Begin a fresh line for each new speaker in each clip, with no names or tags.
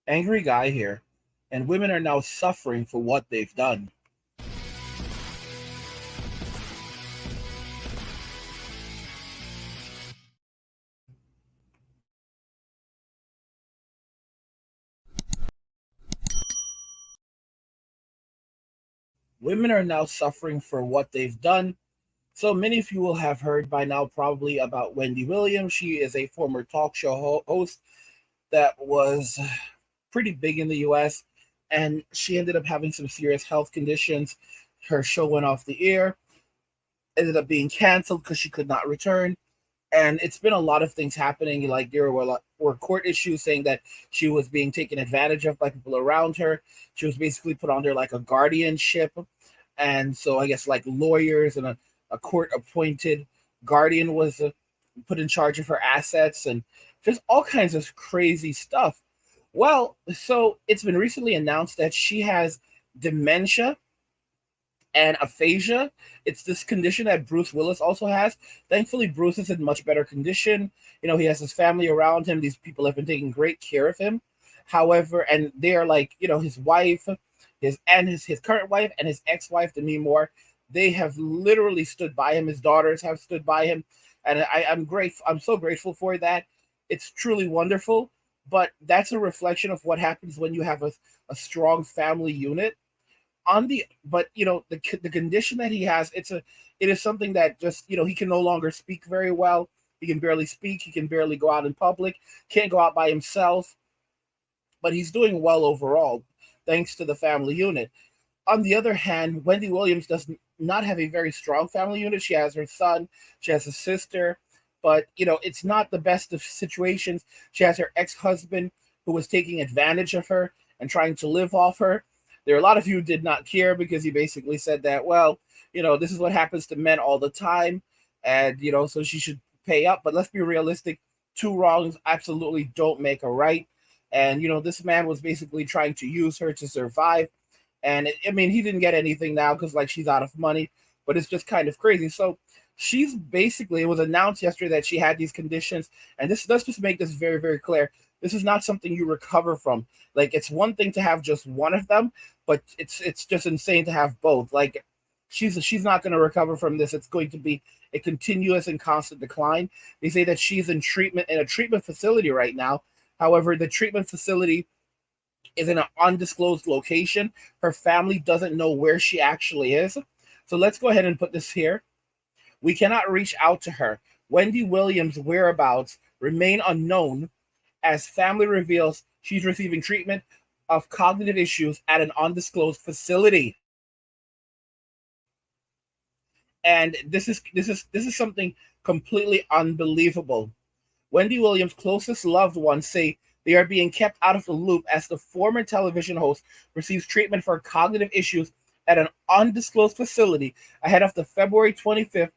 Angry guy here, and women are now suffering for what they've done. Women are now suffering for what they've done. So many of you will have heard by now probably about Wendy Williams. She is a former talk show host that was pretty big in the US, and she ended up having some serious health conditions. Her show went off the air, ended up being canceled because she could not return. And it's been a lot of things happening. Like there were court issues saying that she was being taken advantage of by people around her. She was basically put under like a guardianship, and so I guess like lawyers and a court appointed guardian was put in charge of her assets and just all kinds of crazy stuff. Well, so it's been recently announced that she has dementia and aphasia. It's this condition that Bruce Willis also has. Thankfully, Bruce is in much better condition. He has his family around him. These people have been taking great care of him. However, and they are like, his wife, his current wife and his ex-wife, Demi Moore, they have literally stood by him. His daughters have stood by him. And I'm grateful. I'm so grateful for that. It's truly wonderful. But that's a reflection of what happens when you have a strong family unit the condition that he has, it is something that just he can no longer speak very well. He can barely speak. He can barely go out in public. Can't go out by himself. But he's doing well overall, thanks to the family unit. On the other hand, Wendy Williams does not have a very strong family unit. She has her son. She has a sister. But it's not the best of situations. She has her ex-husband who was taking advantage of her and trying to live off her. There are a lot of you who did not care because he basically said that, well, this is what happens to men all the time. And, so she should pay up. But let's be realistic. Two wrongs absolutely don't make a right. And, this man was basically trying to use her to survive. And, he didn't get anything now because, like, she's out of money. But it's just kind of crazy. So she's basically, it was announced yesterday that she had these conditions. And let's just make this very, very clear. This is not something you recover from. Like, it's one thing to have just one of them, but it's just insane to have both. Like, she's not going to recover from this. It's going to be a continuous and constant decline. They say that she's in a treatment facility right now. However, the treatment facility is in an undisclosed location. Her family doesn't know where she actually is. So let's go ahead and put this here. We cannot reach out to her. Wendy Williams' whereabouts remain unknown as family reveals she's receiving treatment of cognitive issues at an undisclosed facility. And this is something completely unbelievable. Wendy Williams' closest loved ones say they are being kept out of the loop as the former television host receives treatment for cognitive issues at an undisclosed facility ahead of the February 25th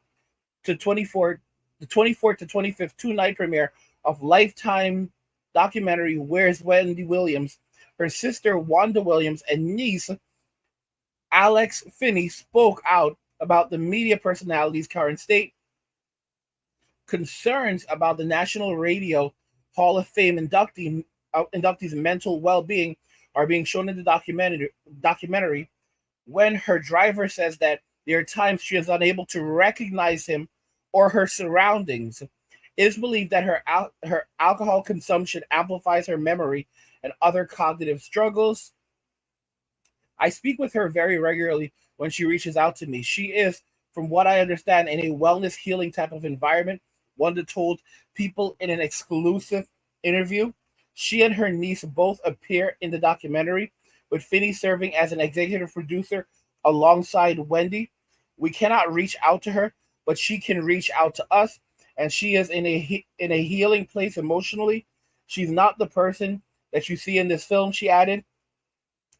to 24th, the 24th to 25th two-night premiere of Lifetime documentary Where's Wendy Williams. Her sister Wanda Williams and niece Alex Finney spoke out about the media personality's current state, concerns about the National Radio Hall of Fame inductees' mental well-being are being shown in the documentary when her driver says that there are times she is unable to recognize him or her surroundings. It is believed that her alcohol consumption amplifies her memory and other cognitive struggles. I speak with her very regularly when she reaches out to me. She is, from what I understand, in a wellness healing type of environment, Wanda told People in an exclusive interview. She and her niece both appear in the documentary, with Finney serving as an executive producer alongside Wendy. We cannot reach out to her, but she can reach out to us, and she is in a healing place emotionally. She's not the person that you see in this film, she added.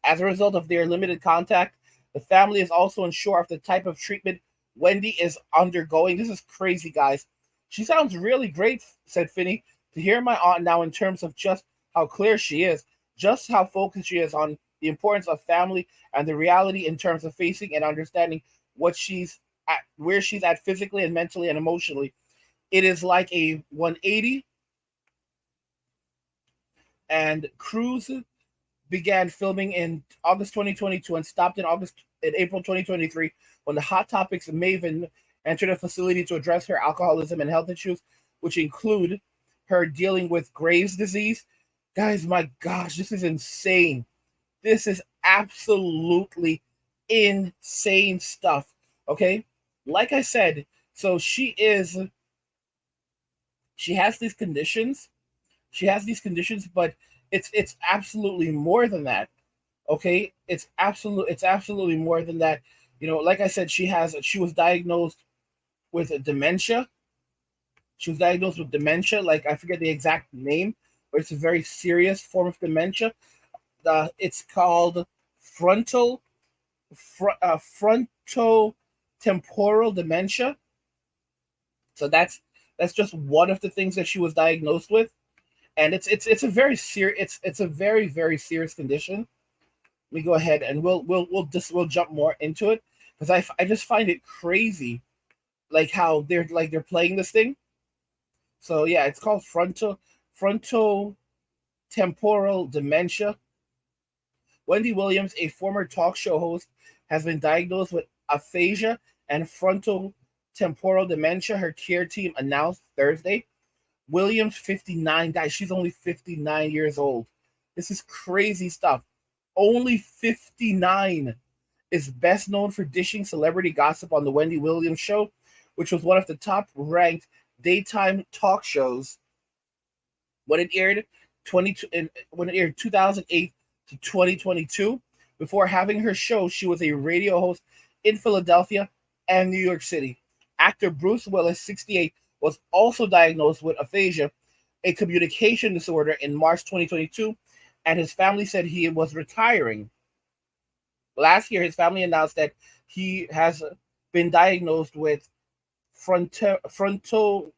As a result of their limited contact, the family is also unsure of the type of treatment Wendy is undergoing. This is crazy, guys. She sounds really great, said Finney. To hear my aunt now in terms of just how clear she is, just how focused she is on the importance of family and the reality in terms of facing and understanding what she's at, where she's at physically and mentally and emotionally. It is like a 180. And Cruz began filming in August 2022 and stopped in April 2023 when the Hot Topics Maven entered a facility to address her alcoholism and health issues, which include her dealing with Graves' disease. Guys, my gosh, this is insane. This is absolutely insane stuff. Okay? Like I said, so she has these conditions. She has these conditions, but it's absolutely more than that. Okay? It's absolutely more than that. You know, like I said, she was diagnosed with dementia. She was diagnosed with dementia, like I forget the exact name, but it's a very serious form of dementia. It's called frontal frontotemporal dementia. So that's just one of the things that she was diagnosed with, and it's a very serious it's a very very serious condition. Let me go ahead and we'll jump more into it because I just find it crazy, like how they're playing this thing. So yeah, it's called frontotemporal dementia. Wendy Williams, a former talk show host, has been diagnosed with aphasia and frontal temporal dementia, her care team announced Thursday. Williams, 59, guys, she's only 59 years old. This is crazy stuff. Only 59 is best known for dishing celebrity gossip on the Wendy Williams show, which was one of the top ranked daytime talk shows when it aired 2008 to 2022. Before having her show, she was a radio host in Philadelphia and New York City. Actor Bruce Willis, 68, was also diagnosed with aphasia, a communication disorder, in March 2022, and his family said he was retiring. Last year, his family announced that he has been diagnosed with frontotemporal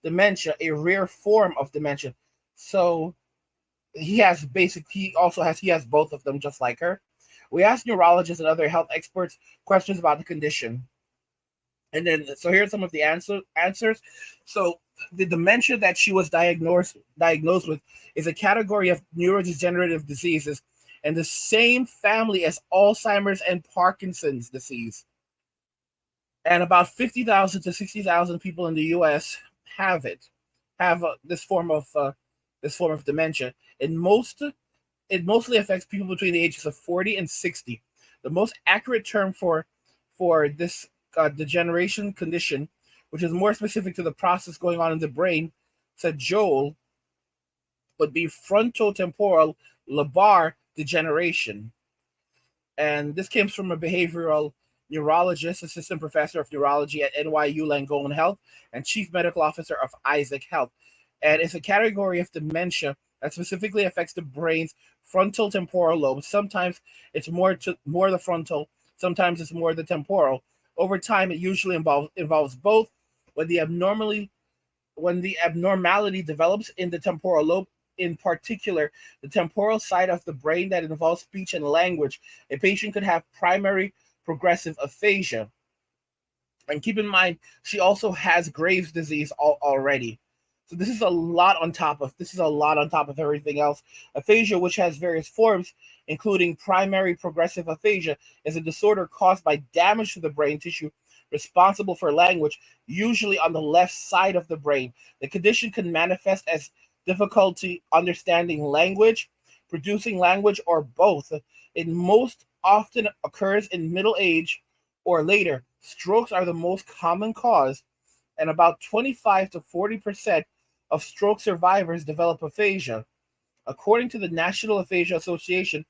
dementia, a rare form of dementia. So he has both of them, just like her. We asked neurologists and other health experts questions about the condition. And then, so here's some of the answers. So the dementia that she was diagnosed with is a category of neurodegenerative diseases and the same family as Alzheimer's and Parkinson's disease. And about 50,000 to 60,000 people in the U.S. have this form of dementia. It mostly affects people between the ages of 40 and 60. The most accurate term for this degeneration condition, which is more specific to the process going on in the brain, said Joel, would be frontotemporal lobar degeneration. And this came from a behavioral neurologist, assistant professor of neurology at NYU Langone Health, and chief medical officer of Isaac Health. And it's a category of dementia that specifically affects the brain's frontal temporal lobe. Sometimes it's more the frontal, sometimes it's more the temporal. Over time, it usually involves both. When the abnormality develops in the temporal lobe, in particular the temporal side of the brain that involves speech and language, a patient could have primary progressive aphasia. And keep in mind, she also has Graves' disease already. So this is a lot on top of everything else. Aphasia, which has various forms, including primary progressive aphasia, is a disorder caused by damage to the brain tissue responsible for language, usually on the left side of the brain. The condition can manifest as difficulty understanding language, producing language, or both. It most often occurs in middle age or later. Strokes are the most common cause, and about 25 to 40% of stroke survivors develop aphasia. According to the National Aphasia Association,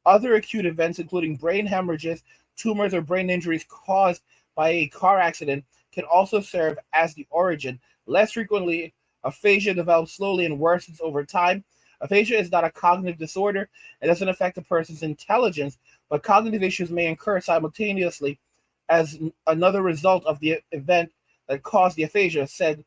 other acute events, including brain hemorrhages, tumors, or brain injuries caused by a car accident, can also serve as the origin. Less frequently, aphasia develops slowly and worsens over time. Aphasia is not a cognitive disorder. It doesn't affect a person's intelligence, but cognitive issues may occur simultaneously as another result of the event that caused the aphasia, said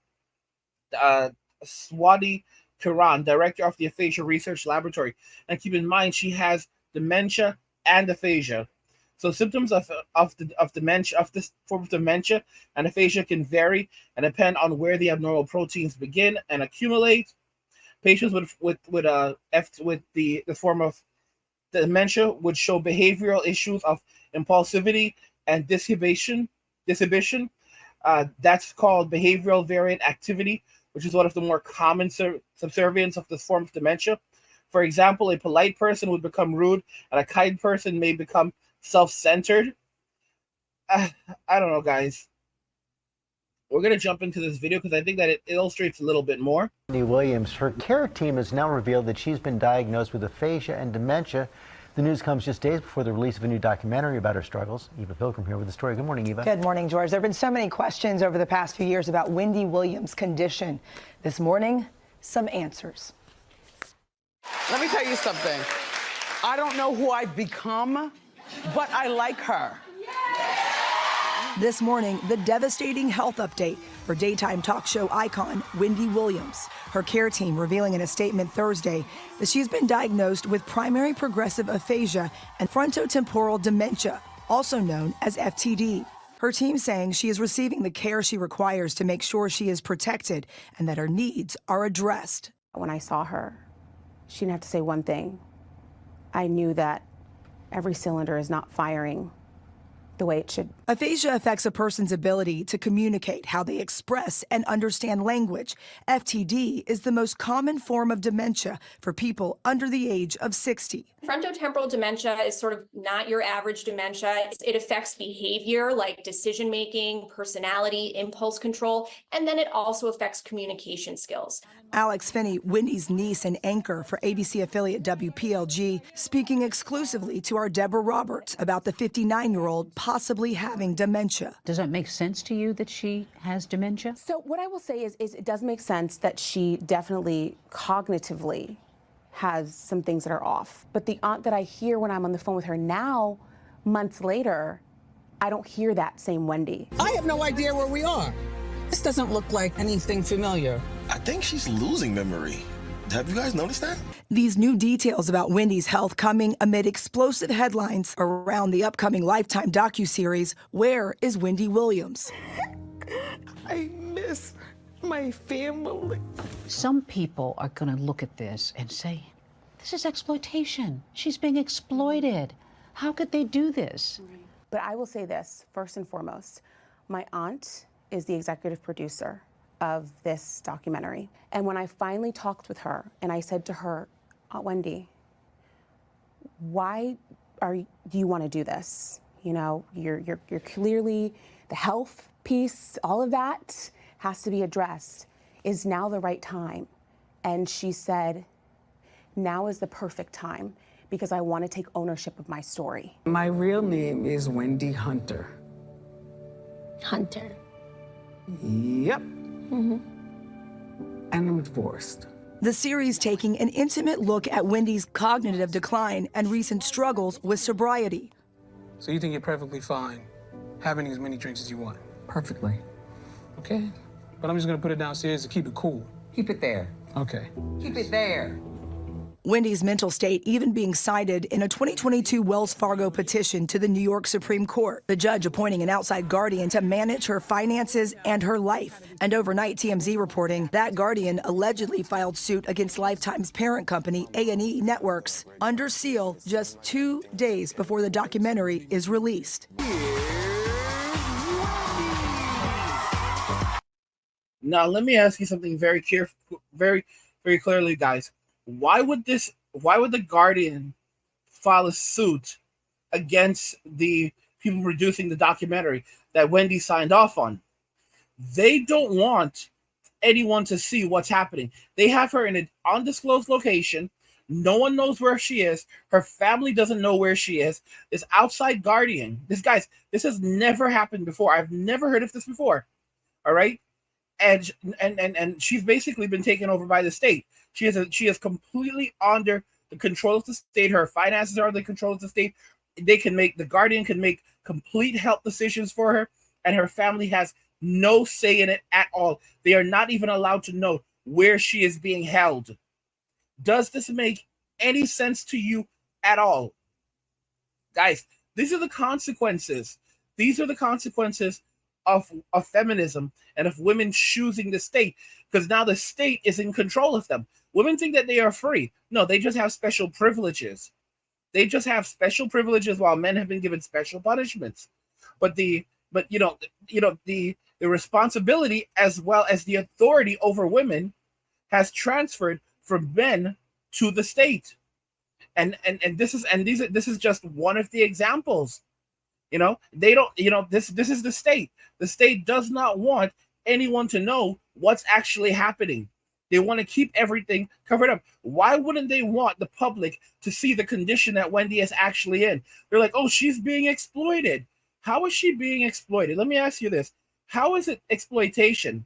Swati Kiran, director of the Aphasia Research Laboratory. And keep in mind, she has dementia and aphasia. So symptoms of dementia, of this form of dementia and aphasia, can vary and depend on where the abnormal proteins begin and accumulate. Patients with the form of dementia would show behavioral issues of impulsivity and disinhibition. That's called behavioral variant activity, which is one of the more common subservience of this form of dementia. For example, a polite person would become rude, and a kind person may become self-centered. I don't know, guys. We're going to jump into this video because I think that it illustrates a little bit more.
Wendy Williams, her care team has now revealed that she's been diagnosed with aphasia and dementia. The news comes just days before the release of a new documentary about her struggles. Eva Pilgrim here with the story. Good morning, Eva.
Good morning, George. There have been so many questions over the past few years about Wendy Williams' condition. This morning, some answers.
Let me tell you something. I don't know who I've become, but I like her.
This morning, the devastating health update for daytime talk show icon Wendy Williams. Her care team revealing in a statement Thursday that she's been diagnosed with primary progressive aphasia and frontotemporal dementia, also known as FTD. Her team saying she is receiving the care she requires to make sure she is protected and that her needs are addressed.
When I saw her, she didn't have to say one thing. I knew that every cylinder is not firing the way it should.
Aphasia affects a person's ability to communicate, how they express and understand language. FTD is the most common form of dementia for people under the age of 60.
Frontotemporal dementia is sort of not your average dementia. It affects behavior like decision-making, personality, impulse control, and then it also affects communication skills.
Alex Finney, Wendy's niece and anchor for ABC affiliate WPLG, speaking exclusively to our Deborah Roberts about the 59-year-old possibly having dementia.
Does that make sense to you that she has dementia?
So what I will say is it does make sense that she definitely cognitively has some things that are off. But the aunt that I hear when I'm on the phone with her now, months later, I don't hear that same Wendy.
I have no idea where we are. This doesn't look like anything familiar.
I think she's losing memory. Have you guys noticed that?
These new details about Wendy's health coming amid explosive headlines around the upcoming Lifetime docuseries, Where is Wendy Williams?
I miss my family.
Some people are going to look at this and say, this is exploitation. She's being exploited. How could they do this?
But I will say this, first and foremost, my aunt is the executive producer of this documentary. And when I finally talked with her and I said to her, Aunt Wendy, why do you want to do this? You know, you're clearly the health piece, all of that has to be addressed. Is now the right time? And she said, now is the perfect time because I want to take ownership of my story.
My real name is Wendy Hunter.
Hunter.
Yep. And I'm divorced.
The series taking an intimate look at Wendy's cognitive decline and recent struggles with sobriety.
So you think you're perfectly fine having as many drinks as you want?
Perfectly.
Okay. But I'm just gonna put it downstairs to keep it cool.
Keep it there.
Okay.
Keep it there.
Wendy's mental state even being cited in a 2022 Wells Fargo petition to the New York Supreme Court. The judge appointing an outside guardian to manage her finances and her life. And overnight, TMZ reporting that guardian allegedly filed suit against Lifetime's parent company, A&E Networks, under seal just 2 days before the documentary is released.
Now, let me ask you something very clearly, guys. Why would the Guardian file a suit against the people producing the documentary that Wendy signed off on? They don't want anyone to see what's happening. They have her in an undisclosed location. No one knows where she is. Her family doesn't know where she is. This outside guardian, this has never happened before. I've never heard of this before. All right. And she's basically been taken over by the state. She is completely under the control of the state. Her finances are under the control of the state. The guardian can make complete health decisions for her, and her family has no say in it at all. They are not even allowed to know where she is being held. Does this make any sense to you at all? Guys, these are the consequences. These are the consequences of feminism and of women choosing the state, because now the state is in control of them. Women think that they are free. No, they just have special privileges. They just have special privileges while men have been given special punishments. But the responsibility as well as the authority over women has transferred from men to the state. And this is just one of the examples. They don't, this is the state. The state does not want anyone to know what's actually happening. They want to keep everything covered up. Why wouldn't they want the public to see the condition that Wendy is actually in? They're like, oh, she's being exploited. How is she being exploited? Let me ask you this. How is it exploitation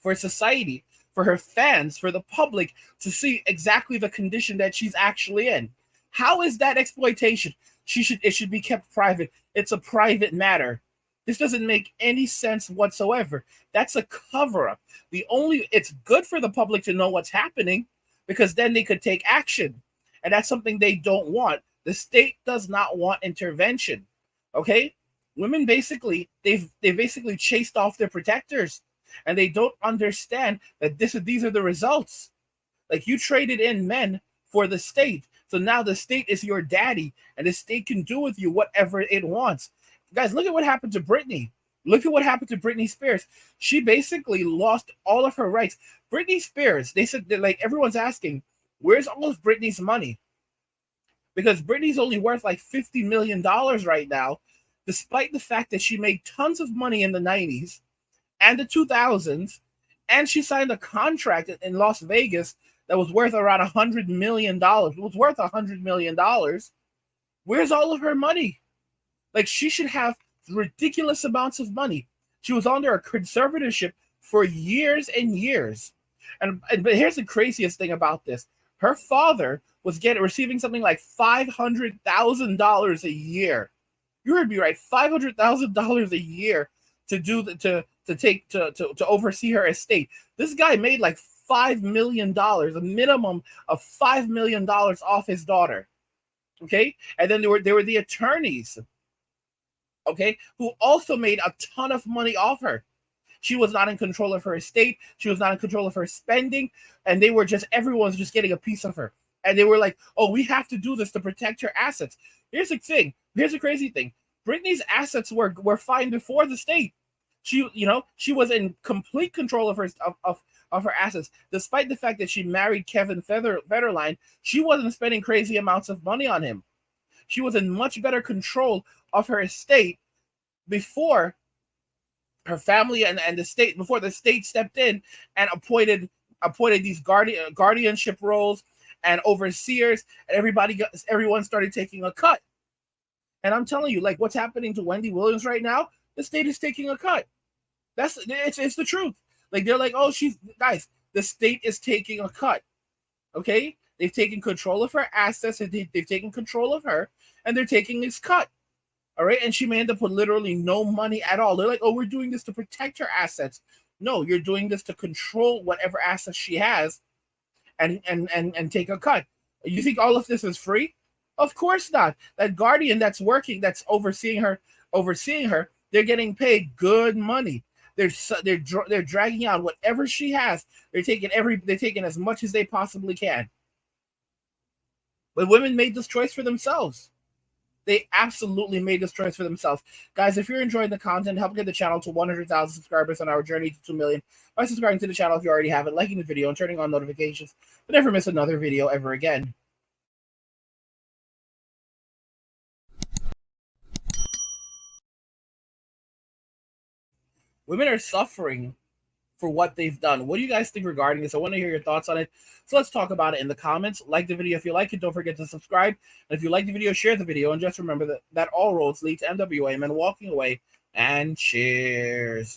for society, for her fans, for the public to see exactly the condition that she's actually in? How is that exploitation? It should be kept private. It's a private matter. This doesn't make any sense whatsoever. That's a cover-up. It's good for the public to know what's happening, because then they could take action. And that's something they don't want. The state does not want intervention. Okay? Women basically, they've basically chased off their protectors, and they don't understand that these are the results. Like, you traded in men for the state. So now the state is your daddy, and the state can do with you whatever it wants. Guys, look at what happened to Britney. Look at what happened to Britney Spears. She basically lost all of her rights. Britney Spears, they said that, like, everyone's asking, where's all of Britney's money? Because Britney's only worth like $50 million right now, despite the fact that she made tons of money in the 90s and the 2000s, and she signed a contract in Las Vegas that was worth around $100 million. It was worth $100 million. Where's all of her money? Like, she should have ridiculous amounts of money. She was under a conservatorship for years and years. But here's the craziest thing about this. Her father was receiving something like $500,000 a year. You heard me right, $500,000 a year to oversee her estate. This guy made like $5 million, a minimum of $5 million off his daughter. Okay? And then there were the attorneys, okay, who also made a ton of money off her. She was not in control of her estate. She was not in control of her spending. And everyone's just getting a piece of her. And they were like, oh, we have to do this to protect her assets. Here's the thing. Here's the crazy thing. Britney's assets were fine before the state. She was in complete control of her assets. Despite the fact that she married Kevin Federline, she wasn't spending crazy amounts of money on him. She was in much better control of her estate before her family and the state, before the state stepped in and appointed these guardianship roles and overseers, and everyone started taking a cut. And I'm telling you, like, what's happening to Wendy Williams right now, the state is taking a cut. It's the truth. Like, they're like, oh, guys, the state is taking a cut. Okay? They've taken control of her assets, and they've taken control of her, and they're taking this cut. All right? And she may end up with literally no money at all. They're like, oh, we're doing this to protect her assets. No, you're doing this to control whatever assets she has and take a cut. You think all of this is free? Of course not. That guardian that's overseeing her, they're getting paid good money. They're dragging out whatever she has. They're taking as much as they possibly can. But women made this choice for themselves. They absolutely made this choice for themselves. Guys, if you're enjoying the content, help get the channel to 100,000 subscribers on our journey to 2 million by subscribing to the channel if you already have it, liking the video, and turning on notifications to never miss another video ever again. Women are suffering for what they've done. What do you guys think regarding this? I want to hear your thoughts on it. So let's talk about it in the comments. Like the video if you like it. Don't forget to subscribe. And if you like the video, share the video. And just remember that all roads lead to MWA, men walking away. And cheers.